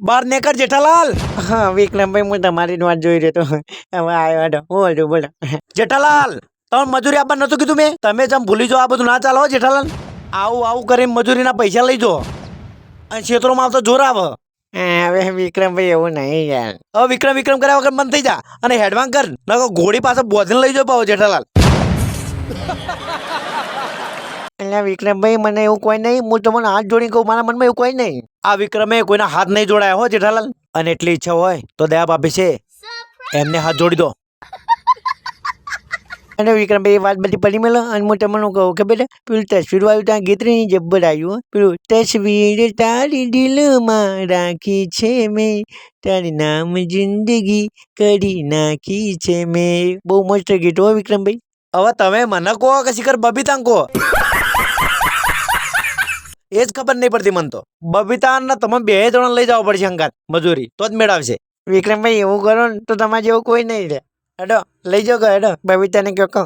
બહાર નીકળ જેઠાલાલ. હા વિક્રમભાઈ હું તમારી જ વાત જોઈ રહ્યો તો હવે આવ્યો હતો. બોલો બોલો. જેઠાલાલ તમે મજૂરી આપવા નતું કીધું મેં? તમે જેમ ભૂલી જાઓ આ બધું ના ચાલો હો જેઠાલાલ. આવું આવું કરીને મજૂરીના પૈસા લઈ જો અને ક્ષેત્રોમાં આવતો જોર આવે. હવે વિક્રમભાઈ એવું નહીં યાર. હવે વિક્રમ વિક્રમ કર્યા વગર બંધ થઈ જા અને હેડવાન કર નકો ઘોડી પાસે બોધીને લઈ જાઓ પાછો જેઠાલાલ. એટલે વિક્રમભાઈ મને એવું કોઈ નહીં. હું તમને હાથ જોડી કહું મારા મનમાં એવું કોઈ નહીં. આ વિક્રમે કોઈના હાથ નહીં જોડાયા હો જેઠાલાલ. અને એટલી ઈચ્છા હોય તો દયા ભાભી છે એમને હાથ જોડી દો. અને વિક્રમભાઈ એ વાત બધી પડી મેલો અને હું તમને કહું કે બેટા પેલું તસવીર વાળું ત્યાં ગીતની જબ્બર આવ્યું હો. પેલું તસવીર તારી દિલમાં રાખી છે મેં, તારી નામ જિંદગી કરી નાખી છે મેં. બહુ મસ્ત ગીત હો વિક્રમભાઈ. હવે તમે મને કહો કે શિખર બબીતાને કહો એ જ ખબર નહીં પડતી મને તો. બબીતાને તમે બે જણા લઈ જવા પડશે અંગાત મજૂરી તો જ મેળવશે. વિક્રમભાઈ એવું કરો ને તો તમારે જેવું કોઈ નહીં રે. હેડો લઈ જાઓ હેડો બબીતાને કહો.